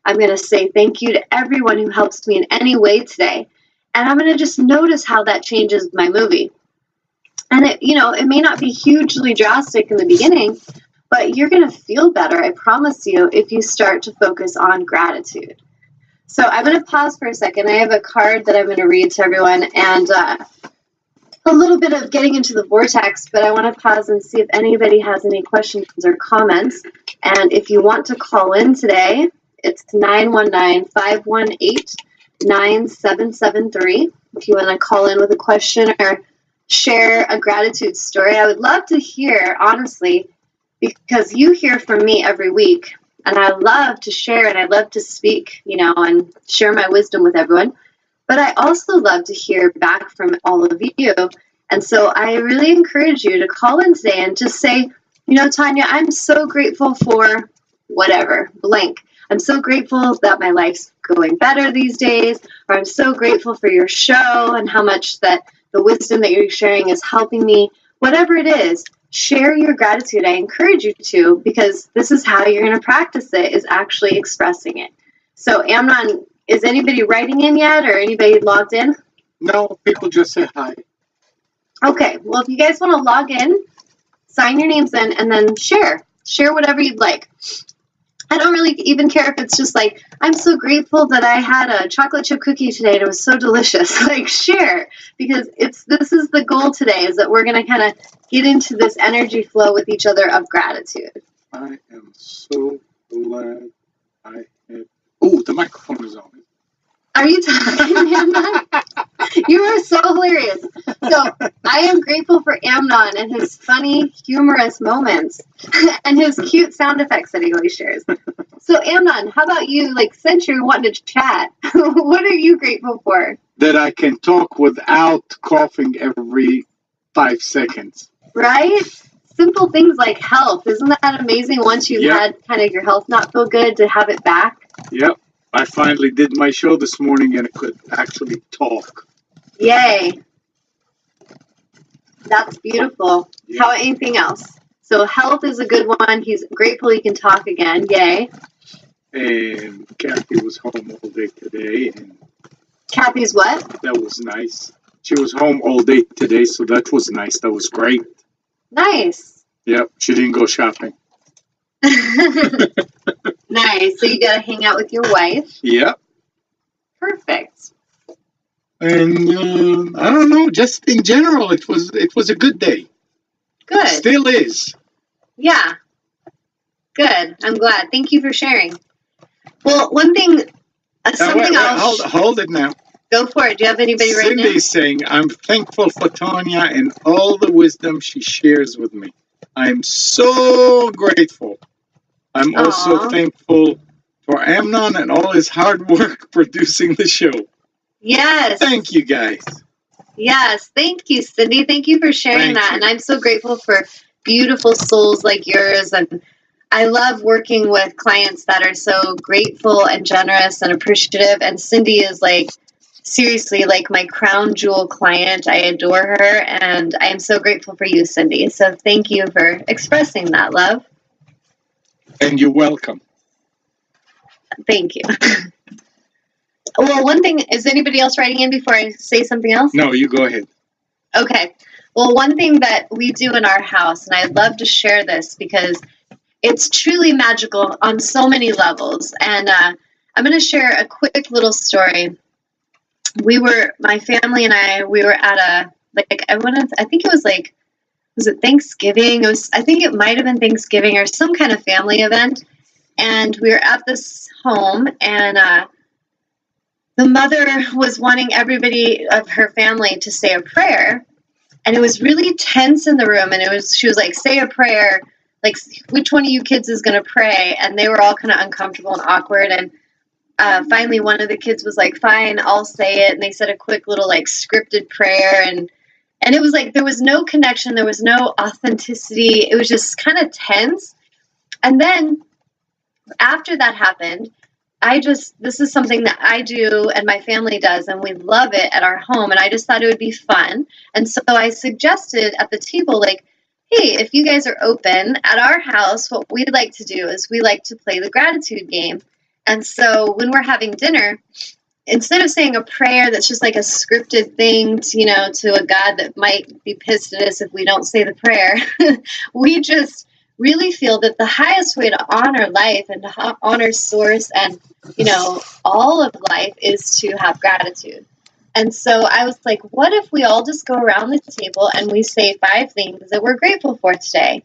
I'm going to say thank you to everyone who helps me in any way today. And I'm going to just notice how that changes my movie. And it may not be hugely drastic in the beginning, but you're going to feel better, I promise you, if you start to focus on gratitude. So I'm going to pause for a second. I have a card that I'm going to read to everyone, and a little bit of getting into the vortex, but I want to pause and see if anybody has any questions or comments. And if you want to call in today, it's 919-518-9773. If you want to call in with a question or share a gratitude story, I would love to hear, honestly, because you hear from me every week, and I love to share and I love to speak, and share my wisdom with everyone. But I also love to hear back from all of you. And so I really encourage you to call in today and just say, Tanya, I'm so grateful for whatever, blank. I'm so grateful that my life's going better these days, or I'm so grateful for your show and how much that the wisdom that you're sharing is helping me. Whatever it is, share your gratitude. I encourage you to, because this is how you're going to practice it, is actually expressing it. So Amnon, is anybody writing in yet, or anybody logged in? No, people just say hi. Okay, well, if you guys want to log in, sign your names in, and then share whatever you'd like. I don't really even care if it's just like, I'm so grateful that I had a chocolate chip cookie today and it was so delicious. Share, because this is the goal today, is that we're going to kind of get into this energy flow with each other of gratitude. I am so glad I had... Oh, the microphone is on. Are you talking, Amnon? You are so hilarious. So I am grateful for Amnon and his funny, humorous moments and his cute sound effects that he always shares. So Amnon, how about you, since you're wanting to chat, what are you grateful for? That I can talk without coughing every 5 seconds. Right? Simple things like health. Isn't that amazing once you've had kind of your health not feel good to have it back? Yep. I finally did my show this morning and I could actually talk. Yay. That's beautiful. Yeah. How about anything else? So health is a good one. He's grateful he can talk again. Yay. And Kathy was home all day today. And Kathy's what? that was nice. She was home all day today, so that was nice. That was great. Nice. Yep. She didn't go shopping. Nice. So you got to hang out with your wife. Yep. Perfect. And I don't know, just in general, it was a good day. Good. Still is. Yeah. Good. I'm glad. Thank you for sharing. Well, one thing, something else. Hold it now. Go for it. Do you have anybody right now? Cindy's saying, I'm thankful for Tanya and all the wisdom she shares with me. I'm so grateful. I'm also thankful for Amnon and all his hard work producing the show. Yes. Thank you, guys. Yes. Thank you, Cindy. Thank you for sharing that. And I'm so grateful for beautiful souls like yours. And I love working with clients that are so grateful and generous and appreciative. And Cindy is seriously, my crown jewel client. I adore her. And I am so grateful for you, Cindy. So thank you for expressing that, love. And you're welcome. Thank you. Well, one thing, is anybody else writing in before I say something else? No, you go ahead. Okay. Well, one thing that we do in our house, and I'd love to share this because it's truly magical on so many levels. And I'm going to share a quick little story. My family and I, we were at I think it was was it Thanksgiving? I think it might have been Thanksgiving or some kind of family event. And we were at this home, and the mother was wanting everybody of her family to say a prayer. And it was really tense in the room. And she was like, say a prayer. Which one of you kids is going to pray? And they were all kind of uncomfortable and awkward. And finally, one of the kids was like, fine, I'll say it. And they said a quick little scripted prayer. And it was there was no connection. There was no authenticity. It was just kind of tense. And then after that happened, this is something that I do and my family does, and we love it at our home. And I just thought it would be fun. And so I suggested at the table, hey, if you guys are open at our house, what we'd like to do is we like to play the gratitude game. And so when we're having dinner, instead of saying a prayer that's just like a scripted thing to a God that might be pissed at us if we don't say the prayer, we just really feel that the highest way to honor life and to honor source and, all of life is to have gratitude. And so I was like, what if we all just go around the table and we say 5 things that we're grateful for today?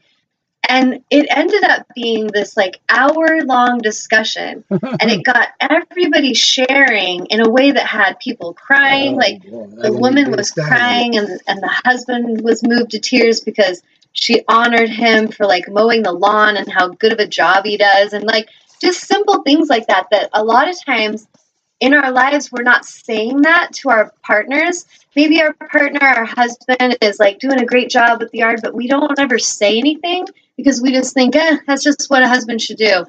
And it ended up being this like hour-long discussion, and it got everybody sharing in a way that had people crying. Like the woman was crying, and the husband was moved to tears because she honored him for like mowing the lawn and how good of a job he does, and like just simple things like that a lot of times in our lives we're not saying that to our partners. Maybe our partner, our husband, is like doing a great job with the yard, but we don't ever say anything because we just think, that's just what a husband should do.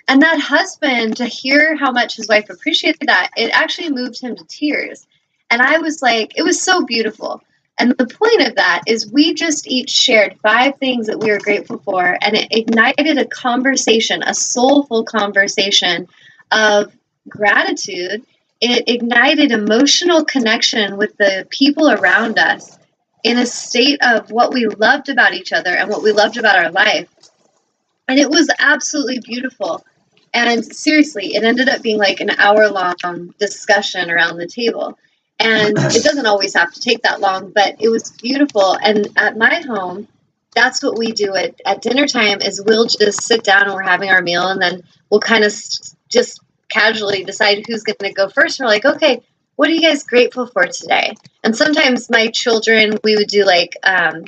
And that husband, to hear how much his wife appreciated that, it actually moved him to tears. And I was like, it was so beautiful. And the point of that is we just each shared 5 things that we were grateful for, and it ignited a conversation, a soulful conversation of gratitude. It ignited emotional connection with the people around us in a state of what we loved about each other and what we loved about our life. And it was absolutely beautiful. And seriously, it ended up being like an hour-long discussion around the table. And it doesn't always have to take that long, but it was beautiful. And at my home, that's what we do at dinner time is we'll just sit down and we're having our meal, and then we'll kind of just casually decide who's going to go first. We're like, okay, what are you guys grateful for today? And sometimes my children, we would do like a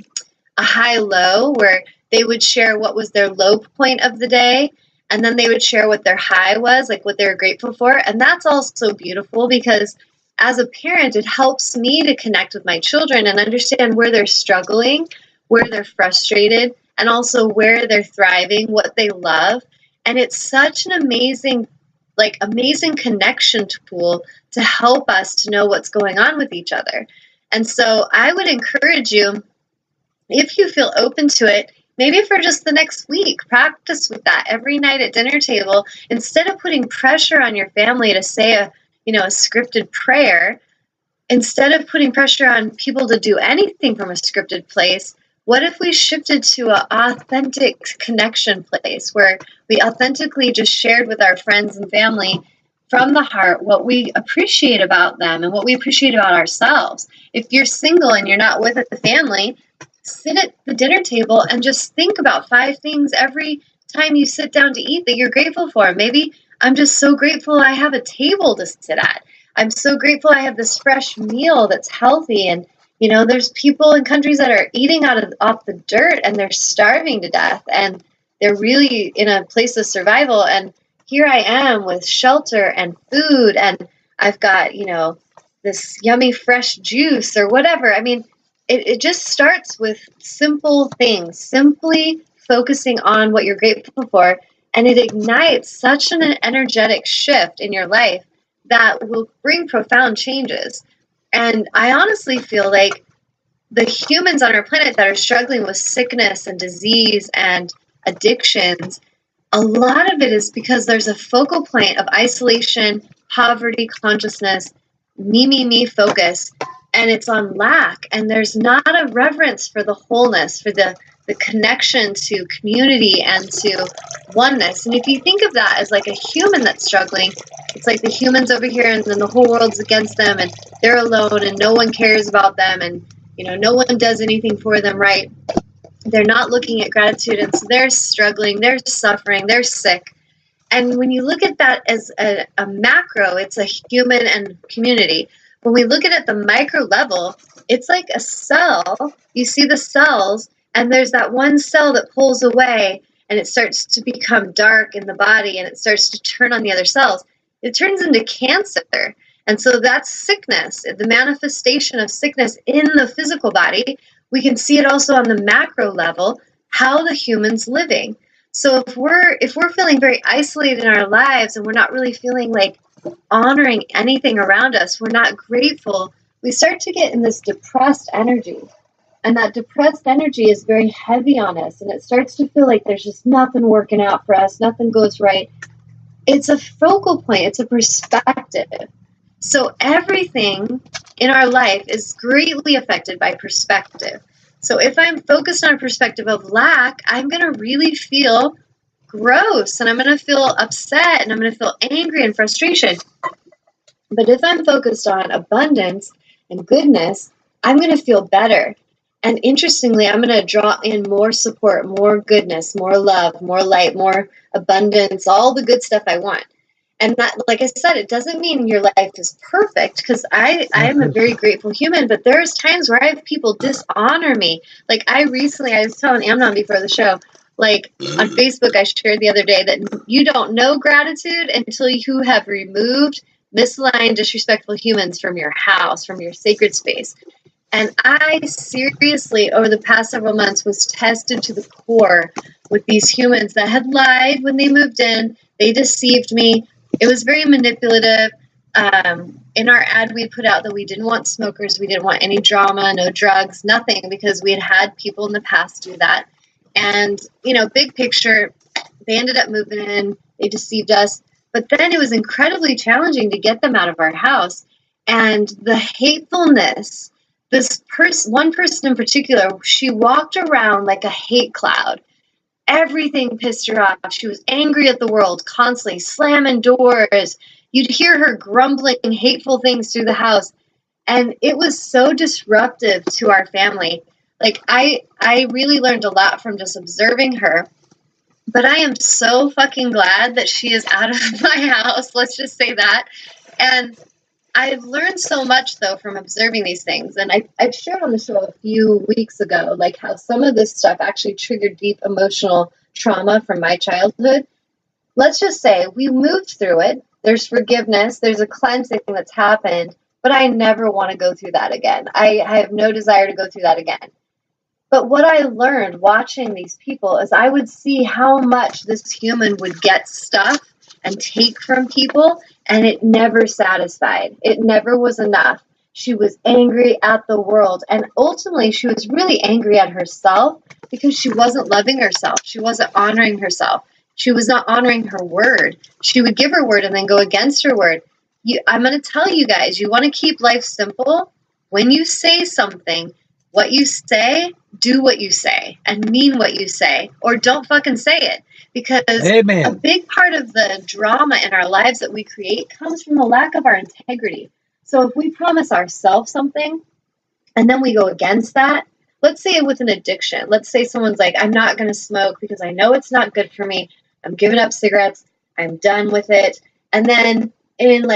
high-low where they would share what was their low point of the day, and then they would share what their high was, like what they were grateful for. And that's also beautiful because as a parent, it helps me to connect with my children and understand where they're struggling, where they're frustrated, and also where they're thriving, what they love. And it's such an amazing connection tool to help us to know what's going on with each other. And so I would encourage you, if you feel open to it, maybe for just the next week, practice with that every night at dinner table. Instead of putting pressure on your family to say a scripted prayer, instead of putting pressure on people to do anything from a scripted place, what if we shifted to an authentic connection place where we authentically just shared with our friends and family from the heart what we appreciate about them and what we appreciate about ourselves? If you're single and you're not with the family, sit at the dinner table and just think about 5 things every time you sit down to eat that you're grateful for. Maybe I'm just so grateful I have a table to sit at. I'm so grateful I have this fresh meal that's healthy. And, there's people in countries that are eating off the dirt and they're starving to death and they're really in a place of survival. And here I am with shelter and food, and I've got, this yummy fresh juice or whatever. I mean, it just starts with simple things, simply focusing on what you're grateful for, and it ignites such an energetic shift in your life that will bring profound changes. And I honestly feel like the humans on our planet that are struggling with sickness and disease and addictions, a lot of it is because there's a focal point of isolation, poverty, consciousness, me focus, and it's on lack. And there's not a reverence for the wholeness, for the connection to community and to oneness. And if you think of that as like a human that's struggling, it's like the humans over here and then the whole world's against them and they're alone and no one cares about them and no one does anything for them, right? They're not looking at gratitude, and so they're struggling, they're suffering, they're sick. And when you look at that as a macro, it's a human and community. When we look at the micro level, it's like a cell. You see the cells, and there's that one cell that pulls away, and it starts to become dark in the body, and it starts to turn on the other cells. It turns into cancer. And so that's sickness, the manifestation of sickness in the physical body. We can see it also on the macro level, how the human's living. So if we're feeling very isolated in our lives and we're not really feeling like honoring anything around us, we're not grateful, we start to get in this depressed energy. And that depressed energy is very heavy on us, and it starts to feel like there's just nothing working out for us, nothing goes right. it's a focal point, it's a perspective. So everything in our life is greatly affected by perspective. So if I'm focused on a perspective of lack, I'm going to really feel gross and I'm going to feel upset and I'm going to feel angry and frustration. But if I'm focused on abundance and goodness, I'm going to feel better. And interestingly, I'm going to draw in more support, more goodness, more love, more light, more abundance, all the good stuff I want. And that, like I said, it doesn't mean your life is perfect, because I am a very grateful human, but there's times where I have people dishonor me. Like I was telling Amnon before the show, like on Facebook, I shared the other day that you don't know gratitude until you have removed misaligned, disrespectful humans from your house, from your sacred space. And I seriously, over the past several months, was tested to the core with these humans that had lied when they moved in. They deceived me. It was very manipulative. In our ad, we put out that we didn't want smokers. We didn't want any drama, no drugs, nothing, because we had had people in the past do that. And, big picture, they ended up moving in. They deceived us. But then it was incredibly challenging to get them out of our house. And the hatefulness, one person in particular, she walked around like a hate cloud. Everything pissed her off. She was angry at the world, constantly slamming doors. You'd hear her grumbling hateful things through the house. And it was so disruptive to our family. Like, I really learned a lot from just observing her. But I am so fucking glad that she is out of my house. Let's just say that. And I've learned so much, though, from observing these things. And I shared on the show a few weeks ago, like how some of this stuff actually triggered deep emotional trauma from my childhood. Let's just say we moved through it. There's forgiveness. There's a cleansing that's happened. But I never want to go through that again. I have no desire to go through that again. But what I learned watching these people is I would see how much this human would get stuff and take from people, and it never satisfied. It never was enough. She was angry at the world, and ultimately she was really angry at herself because she wasn't loving herself. She wasn't honoring herself. She was not honoring her word. She would give her word and then go against her word. I'm going to tell you guys, you want to keep life simple? When you say something, what you say, do what you say and mean what you say, or don't fucking say it. Because Amen. A big part of the drama in our lives that we create comes from the lack of our integrity. So if we promise ourselves something and then we go against that, let's say with an addiction. Let's say someone's like, I'm not going to smoke because I know it's not good for me. I'm giving up cigarettes. I'm done with it. And then in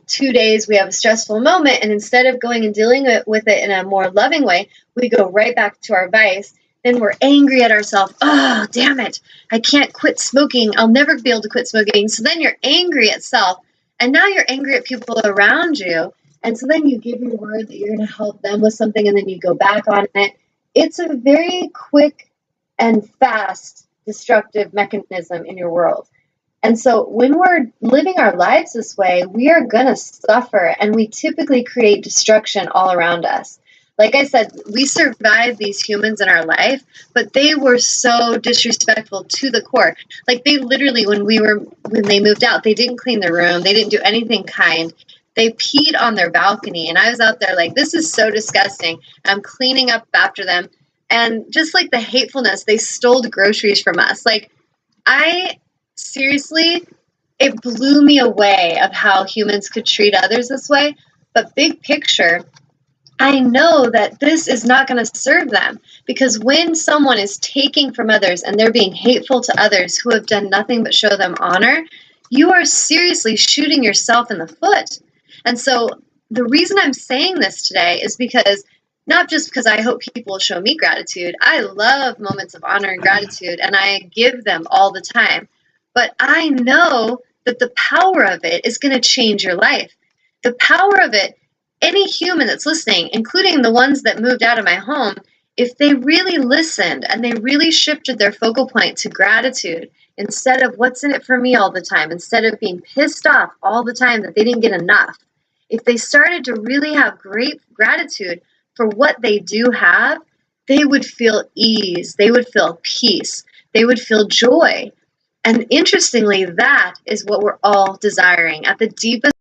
2 days, we have a stressful moment, and instead of going and dealing with it in a more loving way, we go right back to our vice. Then we're angry at ourselves. Oh, damn it. I can't quit smoking. I'll never be able to quit smoking. So then you're angry at self, and now you're angry at people around you. And so then you give your word that you're going to help them with something, and then you go back on it. It's a very quick and fast destructive mechanism in your world. And so when we're living our lives this way, we are going to suffer, and we typically create destruction all around us. Like I said, we survived these humans in our life, but they were so disrespectful to the core. Like they literally, when they moved out, they didn't clean their room. They didn't do anything kind. They peed on their balcony, and I was out there like, this is so disgusting. I'm cleaning up after them. And just like the hatefulness, they stole groceries from us. Like seriously, it blew me away of how humans could treat others this way. But big picture, I know that this is not going to serve them, because when someone is taking from others and they're being hateful to others who have done nothing but show them honor, you are seriously shooting yourself in the foot. And so the reason I'm saying this today is because not just because I hope people will show me gratitude. I love moments of honor and gratitude, and I give them all the time. But I know that the power of it is going to change your life. The power of it, any human that's listening, including the ones that moved out of my home, if they really listened and they really shifted their focal point to gratitude instead of what's in it for me all the time, instead of being pissed off all the time that they didn't get enough, if they started to really have great gratitude for what they do have, they would feel ease. They would feel peace. They would feel joy. And interestingly, that is what we're all desiring at the deepest